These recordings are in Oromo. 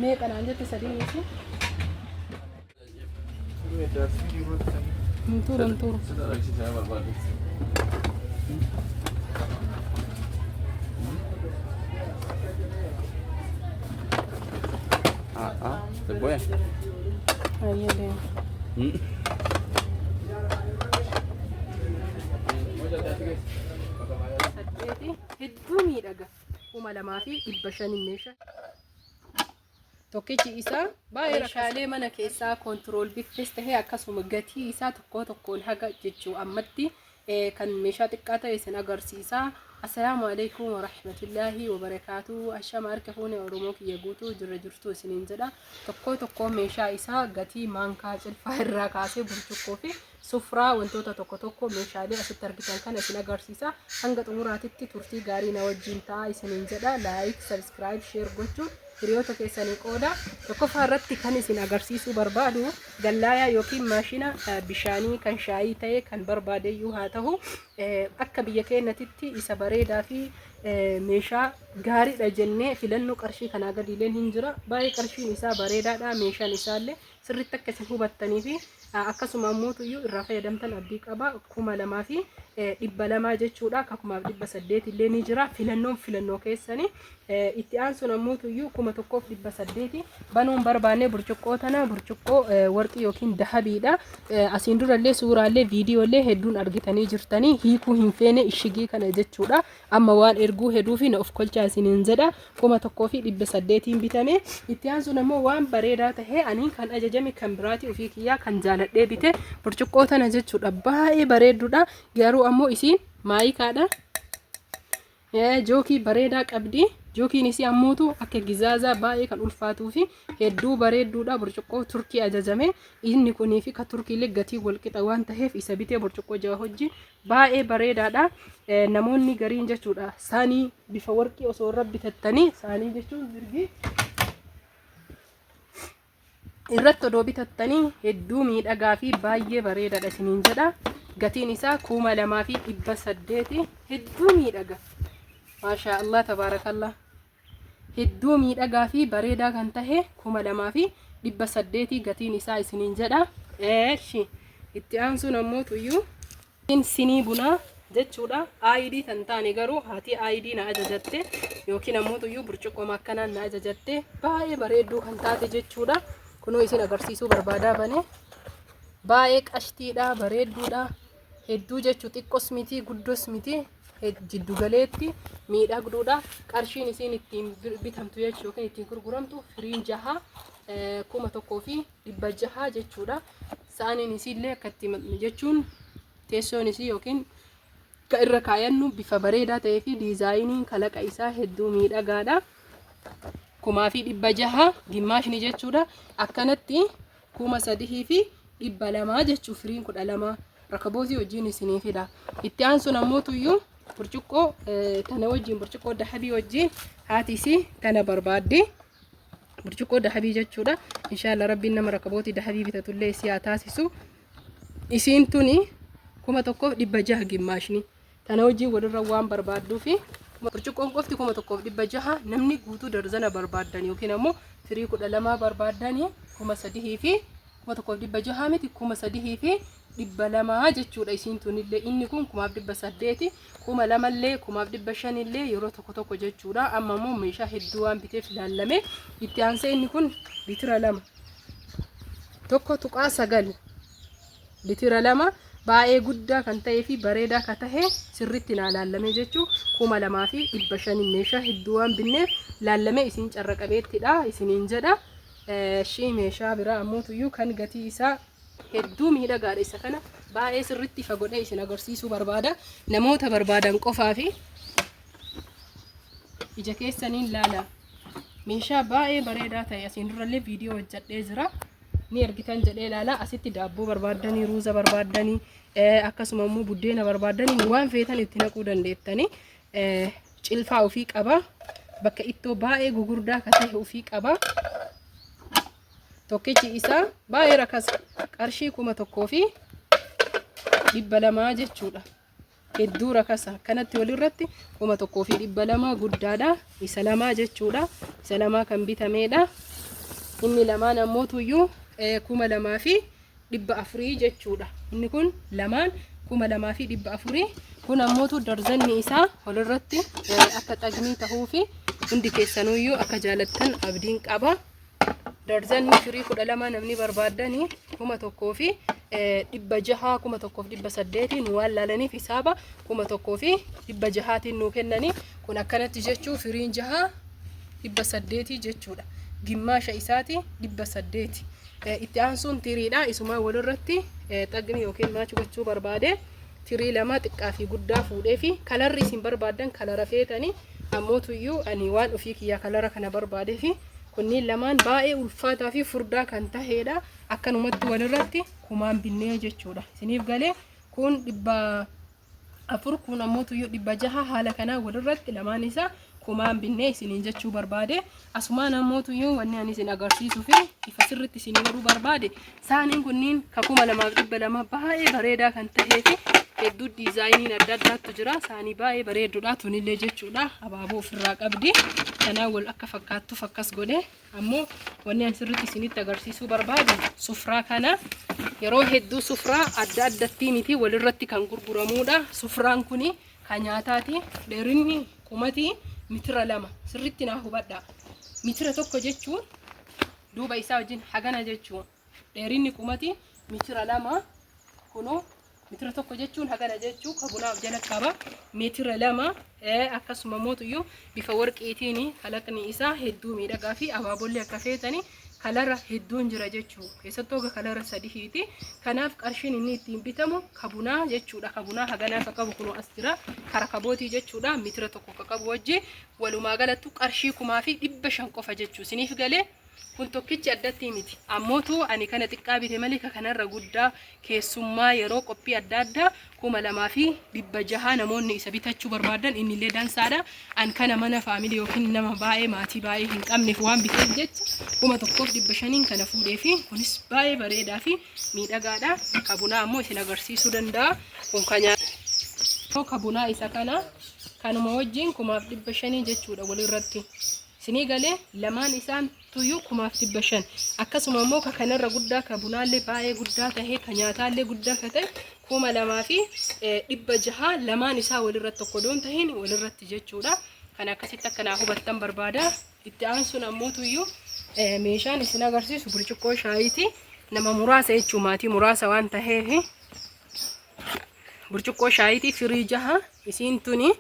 meeqa naan jette sadii miti turu Được bố em. ayyee deema saddeeti hedduu miidhaga 2500 meeshaa tokkichi isaa baay'ee meeshaalee mana keessaa kontirool biifes tahee akkasuma gatii isaa tokkoon haga jechuu ammatti kan meeshaa xiqqaa ta'e isin agarsiisa. Assalaamu alaykum wa rahmatullahi wa barakaatuh. Ashama harka fuune Oromoo kiyya guutuu jirra jirtu isiniin jedha. Tokko meeshaa isaa gatii maankaa cilfaa irraa kaasee burcuqqoo fi sufraa wantoota tokko meeshaalee asitti argitan kana isin agarsiisa. Hanga xumuraatitti turtii gaarii na wajjin ta'a isiniin jedha. Like, subscribe, share gochuun hiriyoota keessanii qooda. Tokkoffaa irratti kan isin agarsiisuu barbaadu gallaayaa yookiin maashina bishaanii kan shaayii ta'e kan barbaadeyyuu haa ta'u akka biyya keenyatti isa bareedaa fi meeshaa gaariidha jennee filannoo qarshii kanaa gadiileen hin jira. Baay'ee qarshiin isaa bareedaadha. Meeshaan isaallee sirriitti akka isin hubattanii fi akkasuma ammoo irraa fayyadamtan abdii qaba. 2200 jechuudha. 1800 illee ni jira. Filannoo keessanii itti aansuun ammoo 1800 banuun barbaanne burcuqqoo tana burcuqqoo warqii yookiin dahabiidha. Asiin durallee suuraallee viidiyoolee hedduun argitanii jirtanii hiikuu hin feene ishigii kana jechuudha. Amma waan erguu heduu fi na of kolchaa isiniin jedha 1800 bitame. Itti aansuun ammoo waan bareedaa tahee ani kan ajajame kan biraati ofii kiyyaa kan jaaladhee bite burcuqqoo tana jechuudha. Baay'ee bareedduudha. Garuu ammoo isiin maayikaadha. Jookii bareedaa qabdi. Jookiin isii ammoo akka gizaazaa baay'ee kan ulfaatuu fi hedduu bareedduudha. Burcuqqoo Turkii ajajame. Inni kunii fi ka Turkiilee gatii walqixa waan taheef isa bitee burcuqqoo jawa hojii baay'ee bareedaadha. Namoonni gariin jechuudha saanii bifa warqii osoo irra bitattanii saanii jechuun birgii irratti odoo bitattanii hedduu miidhagaa fi baay'ee bareedaadha isiniin jedha. Gatiin isaa 2800 hedduu miidhaga. Maashaa Allah tabaarakallah. Hedduu miidhagaa fi bareedaa kan tahe 2800 gatiin isaa isiniin jedha. Itti aansuun ammoo sinii bunaa jechuudha. ID tan taane garuu haati ID na ajajatte yookiin ammoo burcuqqoo akkanaan na ajajatte baay'ee bareedduu kan taate jechuudha. Kunoo isin agarsiisuu barbaadaa bane baay'ee qashtiidha bareedduudha. Hedduu jechuu xiqqos miti guddos miti jiddu galeetti miidhagduudha. Qarshiin isiin ittiin bitamtu jechuu yookiin ittiin gurguramtu firiin 1600 jechuudha. Saaniin isiillee akkatti jechuun teessoon isii yookiin ka irra kaayannu bifa bareedaa ta'ee fi diizaayiniin kalaqa isaa hedduu miidhagaadha. 1600 gimmaashni jechuudha. Akkanatti 3200 jechuu firiin 12 rakabootii wajjin isiniifidha. Itti aansuun ammoo burcuqqoo tana wajjin burcuqqoo dahabii wajjin haatisi tana barbaadde burcuqqoo dahabii jechuudha. Inshallah rabbiin nama rakabootii dahabii bitatullee isii haa taasisu. Isiin tuni 1600 gimmaashni tana wajjin walirra waan barbaaduu fi burcuqqoon qofti 1600 namni guutuu darzana barbaadan yookiin ammoo firii 12 barbaadan 3000 fi 1600 miti 3000 fi 200 jechuudha. Isiin tunillee inni kun 1800 200 illee 1500 illee yeroo tokko jechuudha. Amma immoo meeshaa hedduu waan biteef ilaalame itti aansee inni kun litira 2 1.9 litira 2 baay'ee guddaa kan ta'ee fi bareedaa kan tahe sirriitti ilaalame jechuu 2500 meeshaa hedduu waan binneef ilaalame isin carraqabeettidha isiniin jedha. Meeshaa biraa ammoo kan gatii isaa hedduu miidhagaadha. Isa kana baay'ee sirriitti ifa godhee isin agarsiisuu barbaada. Namoota barbaadan qofaa fi ija keessaniin laala. Meeshaa baay'ee bareedaa ta'e asiin durallee viidiyoo hojjedhee jira. Ni argitan jedhee laala. Asitti daabboo barbaadanii, ruuza barbaadanii, akkasuma immoo buddeena barbaadanii waan feetan itti naquu dandeettanii. Cilfaa ofii qaba. Bakka ittoo baay'ee gugurdaa kan ta'e ofii qaba. Tokkichi isaa baay'ee rakasa qarshii 1200 jechuudha. hedduu rakasa kanatti walirratti 1200 guddaadha. Isa lamaa jechuudha. Isa lamaa kan bitameedha. Inni lamaan ammoo tuyyuu 2400 jechuudha. Inni kun lamaan 2400. Kun ammoo darzanni isaa walirratti akka xagnii tahuu fi hundi keessanuyyuu akka jaalattan abdiin qaba. Darzanni firii 12 namni barbaadani 1100 600 1100 nu waan laalaniif hisaaba 1100 nu kennani. Kun akkanatti jechuu firiin 600 jechuudha. Gimmaasha isaati 800. Itti aansuun tiriidha. Isuma walirratti xagnii yookiin maachuu gochuu barbaade tirii lama xiqqaa fi guddaa fuudhee fi kalarri isin barbaadan kalara feetanii ammoo tuyyuu ani waan ofii kiyyaa kalara kana barbaadee fi kunniin lamaan baay'ee ulfaataa fi furdaa kan taheedha. Akkanumatti walirratti kumaan binnee jechuudha. Isiniif galee kun 400 kun ammoo tuyyuu 600 haala kanaa walirratti lamaan isaa kumaan binnee isiniin jechuu barbaade. Asumaan ammoo tuyyuu wanni ani isin agarsiisuu fi ifa sirriitti isin baruu barbaade saaniin kunniin ka 2200 baay'ee bareedaa kan tahee fi hedduu diizaayiniin adda addaatu jira. Saanii baay'ee bareeduudha tunillee jechuudha. Abaaboo ofirraa qabdi. Kanaan wal akka fakkaattuuf akkas godhe ammoo wanni ani sirriitti isinitti agarsiisuu barbaadu sufraa kana yeroo hedduu sufraa adda addatti miti walirratti kan gurguramuudha. Sufraan kuni kan nyaataati. Dheerinni qumatii mitira 2 sirriitti naa hubadha. Mitira tokko jechuun duuba isaa wajjin hagana jechuun dheerinni qumatii mitira 2 kunoo mitira tokko jechuun hagana jechuu kabunaaf jala qaba. Mitira 2 akkasuma mootuyyuu bifa warqiitiin kalaqni isaa hedduu miidhagaa fi abaabollee akka feetanii kalara hedduun jira jechuu. Keessattuu kalara 3ti. Kanaaf qarshiin inni ittiin bitamu kabunaa jechuudha. Kabunaa haganaa akka qabu kunoo as jira. Kara kabootii jechuudha. Mitira tokko akka qabu wajji walumaa galatti qarshii 1500 qofa jechuu. Isiniif galee kun tokkichi addatti miti. Ammootu ani kana xiqqaa bite malee kanarra guddaa keessummaa yeroo qophii adda addaa 2600 namoonni isa bitachuu barbaadan innillee dansaadha. An kana mana faamilii yookiin nama baay'ee maatii baay'ee hin qabneef waan biteef jecha 1500 kana fuudhee fi kunis baay'ee bareedaa fi miidhagaadha. Kabunaa ammoo isin agarsiisuu danda'a. Kun kanyaa kabunaa isa kana kanuma wajjin 1500 jechuudha walirratti. Isinii galee lamaan isaan tuyyuu 1500. Akkasuma immoo kanarra guddaa kabunaallee baay'ee guddaa tahee kan nyaataallee guddaa ka ta'e 2600 lamaan isaa walirratti tokko doon tahin walirratti jechuudha. Kan akkasitti akkanaa hubattan barbaada. Itti aansuun ammoo tuyyuu meeshaan isin agarsiisu burcuqqoo shaayiiti. Nama muraasa jechuu maatii muraasa waan taheef burcuqqoo shaayiiti firii 6 isiin tuni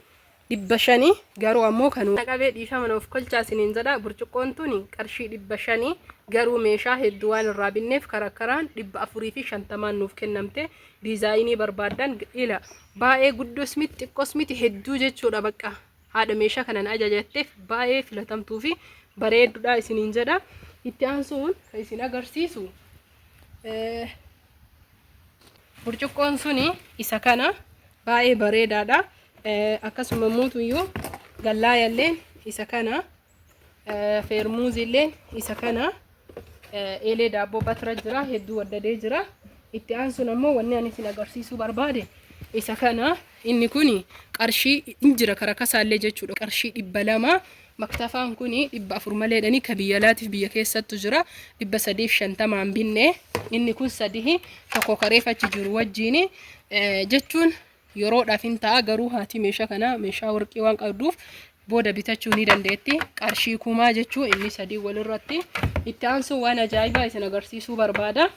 500 garuu ammoo kan qabee dhiifama of kolchaa isiniin jedha. Burcuqqoon tuni qarshii 500 garuu meeshaa hedduu waan irraa binneef karakkaraan 450 nuuf kennamte. Diizaayinii barbaadan ila baay'ee guddoos miti xiqqoos miti hedduu jechuudha. Bakka haadha meeshaa kanan ajajatteef baay'ee filatamtuu fi bareedduudha isiniin jedha. Itti aansuun kan isin agarsiisu burcuqqoon suni isa kana baay'ee bareedaadha. Akkasuma mootuyyuu gallaayallee isa kana feermuuzillee isa kana eelee daabboo batra jira hedduu waddadee jira. Itti aansuun ammoo wanni ani isin agarsiisuu barbaade isa kana inni kuni qarshii injira karakasaallee jechuudha. Qarshii 200 maktafaan kuni 400 maleedhanii ka biyya laatiif biyya keessattu jira 350 binne. Inni kun sadii tokko kareefachi jiru wajjiin jechuun yeroodhaaf hin ta'a garuu haati meeshaa kana meeshaa warqii waan qabduuf booda bitachuu ni dandeetti. Qarshii 1000 jechuun inni sadii walirratti. Itti aansuun waan ajaa'ibaa isin agarsiisuu barbaada.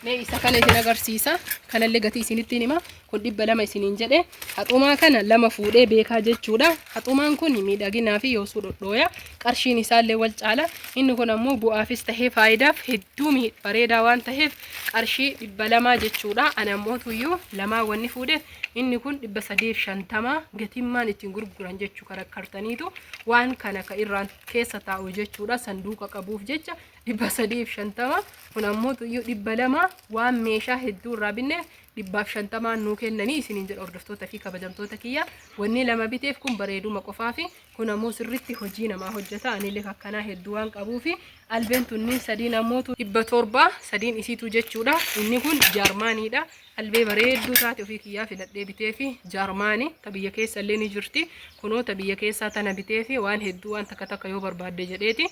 Mee isa kana isin agarsiisa. Kanallee gatii isinitti hima. Kun 200 isiniin jedhe. Haxumaa kana lama fuudhee beekaa jechuudha. Haxumaan kun miidhaginaa fi yoosuu dhodhooya. Qarshiin isaallee wal caala. Inni kun ammoo bu'aafis tahee faayidaaf hedduu bareedaa waan taheef qarshii 200 jechuudha. Ana ammoo tuyyuu lamaa wanni fuudheef inni kun 350 gatimmaan ittiin gurguran jechuu karakkartaniitu waan kana ka irraan keessa taa'u jechuudha. Sanduuqa qabuuf jecha 350 kun ammoo tuyyuu 200 waan meeshaa hedduu irraa binne dhibbaaf shantamaan nuu kennanii isiniin jedha hordoftoota fi kabajamtoota kiyya. Wanni lama biteef kun bareeduma qofaa fi kun ammoo sirritti hojii namaa hojjeta. Anillee akkanaa hedduu waan qabuufi albeen tunniin sadiin ammootu 700 sadiin isiitu jechuudha. Inni kun jaarmaaniidha. Albee bareedduu taate ofii kiyyaa filadhee bitee fi jaarmaanii ta biyya keessa illee ni jirti. Kunoo ta biyya keessaa tana bitee fi waan hedduu waan takka yoo barbaadde jedheeti.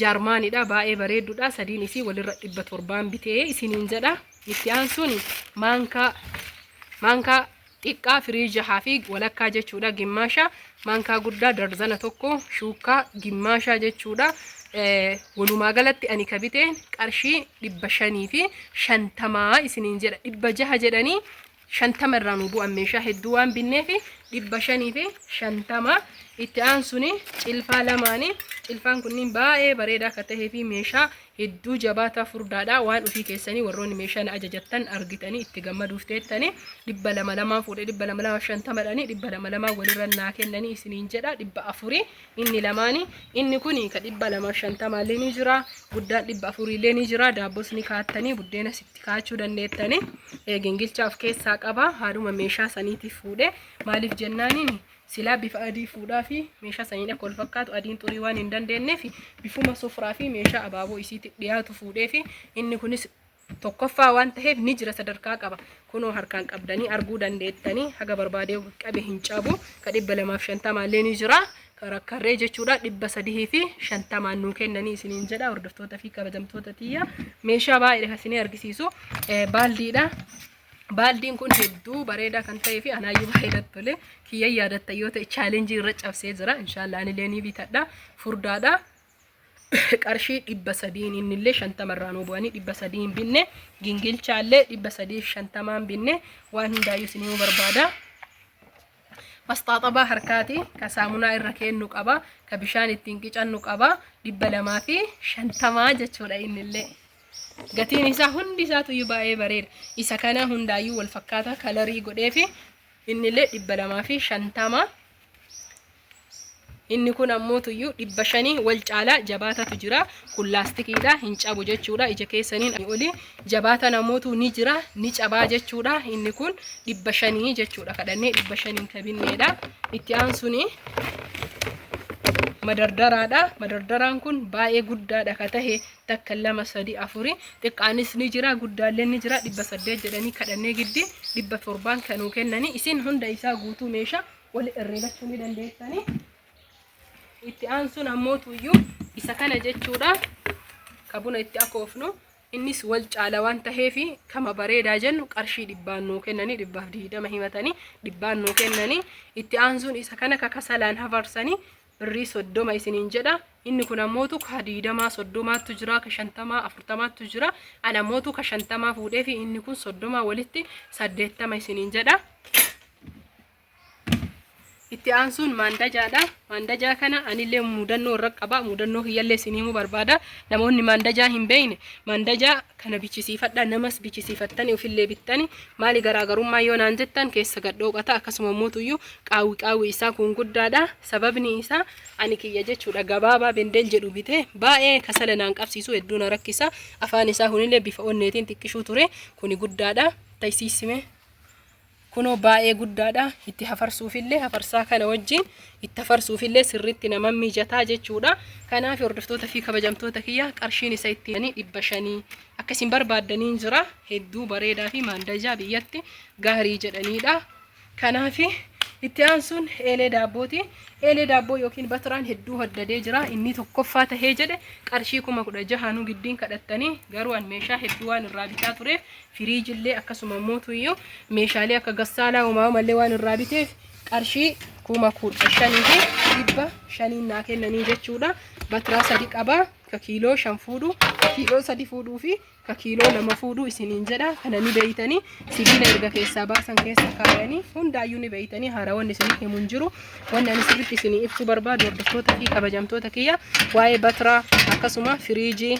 Jaarmaaniidha baay'ee bareedduudha. Sadiin isii walirra 700 bitee isiniin jedha. Itti aansuun maankaa xiqqaa firii jahaa fi walakkaa jechuudha. Gimmaasha maankaa guddaa darzana tokko shuukaa gimmaasha jechuudha. Walumaa galatti ani ka biteen qarshii 550 isiniin jedha. 600 jedhanii 50 irraa nu bu'an meeshaa hedduu waan binnee fi 550. Itti aansuun cilfaa lamaanii. Cilfaan kunniin baay'ee bareedaa akka tahee fi meeshaa hedduu jabaata furdaadha. Waan ofii keessanii warroonni meeshaa na ajajattan argitanii itti gammaduuf teettanii 200 fuudhee 250 dhanii 200 walirra naa kennanii isiniin jedha. 400 inni lamaanii. Inni kun ka 250 illee ni jira. Guddaan 400 illee ni jira. Daabbos ni kaattanii buddeena sitti kaachuu dandeettanii. Gingilchaa of keessaa qaba. Haaduma meeshaa saniitiif fuudhee maaliif jennaaniin silaa bifa adii fuudhaa fi meeshaa saniin akka wal fakkaatu adiin xurii waan hin dandeenyeef bifuma sofraa fi meeshaa abaaboo isiitti dhiyaatu fuudhee fi inni kunis tokkoffaa waan ta'eef ni jira sadarkaa qaba. Kunoo harkaan qabdanii arguu dandeettanii haga barbaadee qabe hin cabu. Ka 250 illee ni jira. Karakkarree jechuudha 350 nuu kennanii isiniin jedha hordoftoota fi kabajamtoota tiyya. Meeshaa baay'ee isinii argisiisu baaldiidha. Baaldiin kun hedduu bareedaa kan ta'ee fi anaayyuu baay'ee tole. Kiyya yaadatta yoo ta'e chaalenjii irra cabsee jira. Inshaallah anillee ni bitadha. Furdaadha. Qarshii 300 innillee 50 irraa nu bu'anii 300 binne. Gingilchaallee 350 binne. Waan hundaayyuu isinii barbaada. Masxaaxabaa harkaati ka saamunaa irra kennu qaba. Ka bishaan ittiin qicannu qaba. 250 jechuudha innillee. Gatiin isaa hundi isaatu baay'ee bareeda. Isa kana hundaayyuu wal fakkaata kalarii godhee fi innillee 250. Inni kun ammoo tuyyuu 500 wal caalaa jabaatatu jira. Kun laastikiidha hin cabu jechuudha. Ija keessaniin oli jabaatan ammoo ni jira ni cabaa jechuudha. Inni kun 500 jechuudha. Kadhannee 500 ka binneedha. Itti aansuuni madardaraadha. Madardaraan kun baay'ee guddaadha ka tahe takka 2 3 4 xiqqaanis ni jira guddaallee ni jira. 800 jedhanii kadhannee giddi 700 kanuu kennanii isin hunda isaa guutuu meeshaa wal irreeffachuu ni dandeessanii. Itti aansuun ammoo tuyyuu isa kana jechuudha. Ka buna itti akoofnu innis wal caala waan taheefi kama bareedaa jennu qarshii 100 nuu kennanii 120 himatanii 100 nuu kennanii. Itti aansuun isa kana ka kasalaan hafarsanii birrii 30 isiniin jedha. Inni kun ammootu ka 20 30tu jira ka 50 40tu jira. Ana ammootu ka 50 fuudhee fi inni kun 30 walitti 80 isiniin jedha. Itti aansuun maandajaadha. Maandajaa kana anillee mudannoo irra qaba. Mudannoo kiyyallee isiniimu barbaada. Namoonni maandajaa hin beekne maandajaa kana bichisiifadha. Namas bichisiifattanii ofillee bittanii maali garaagarummaa yoo naan jettan keessa gadhooqata. Akkasuma mootuyyuu qaawwi isaa kun guddaadha. Sababni isaa ani kiyya jechuudha gabaabaa bendel jedhu bitee baay'ee kasala naan qabsiisu hedduu na rakkisa. Afaan isaa kunillee bifa onneetiin xiqqishuu ture. Kuni guddaadha. Taysiisime. Kunoo baay'ee guddaadha. Itti hafarsuufillee hafarsaa kana wajjin itti hafarsuufillee sirriitti nama mijataa jechuudha. Kanaaf hordoftoota fi kabajamtoota kiyya qarshiin isa ittiin 500 akkasiin barbaaddaniin jira. Hedduu bareedaa fi maandajaa biyyatti gaarii jedhaniidha. Kanaaf itti aansuun eelee daabbooti. Eelee daabboo yookiin batiraan hedduu haddadee jira. Inni tokkoffaa tahee jedhe qarshii 16,000 nu giddiin kadhattanii garuu an meeshaa hedduu waan irraa bitaa tureef firiijillee akkasuma mootuyyuu meeshaalee akka gassaalaa uumamallee waan irraa biteef qarshii 15,000 fi 500 naa kennanii jechuudha. Batiraa 3 qaba. Ka kiiloo 5 fuudhu, ka kiiloo 3 fuudhuu fi ka kiiloo 2 fuudhu isiniin jedha. Kana ni beeytanii sibiila erga keessaa baasan keessa kaayanii hundaayyuu ni beeytanii haaraawwan isinii himu hin jiru. Wanni ani sirriitti isinii ibsuu barbaadu hordoftoota fi kabajamtoota kiyya waa'ee batiraa akkasuma firiijii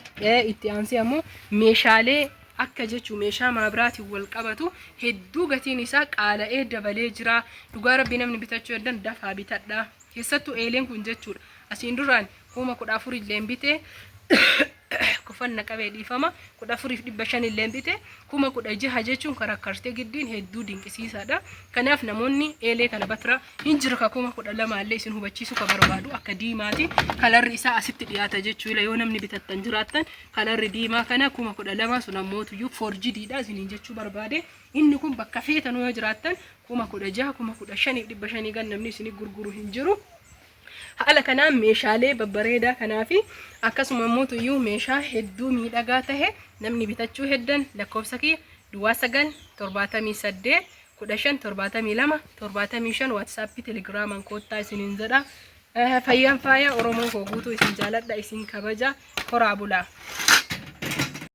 itti aansee ammoo meeshaalee akka jechuu meeshaa maabiraatiin wal qabatu hedduu gatiin isaa qaala'ee dabalee jira. Dhugaa rabbii namni bitachuu yaadan dafaa bitadha. Keessattuu eeleen kun jechuudha. Asiin duraan 14,000 illee bitee kufanna qabee dhiifama 14,500 illee bite 16,000 jechuun karakkartee giddiin hedduu dinqisiisaadha. Kanaaf namoonni eelee kana batra hin jira ka 12,000 illee isin hubachiisu ka barbaadu akka diimaati kalarri isaa asitti dhiyaata jechuudha. Yoo namni bitattan jiraattan kalarri diimaa kana 12,000 sun ammoo tuyyuu 4G dha isiniin jechuu barbaade. Inni kun bakka feetanuu yoo jiraattan 16,000 15,500 gan namni isin gurguru hin jiru. Haala kanaan meeshaalee babbareedaa kanaafi akkasuma immoo tuyyuu meeshaa hedduu miidhagaa tahe namni bitachuu heddan lakkoofsa kiyya duwwaa 9 78 15 72 75 WhatsApp Telegram koottaa isiniin jedha. Fayyaan faaya Oromoo koo guutuu isin jaaladha isin kabaja horaa bulaa.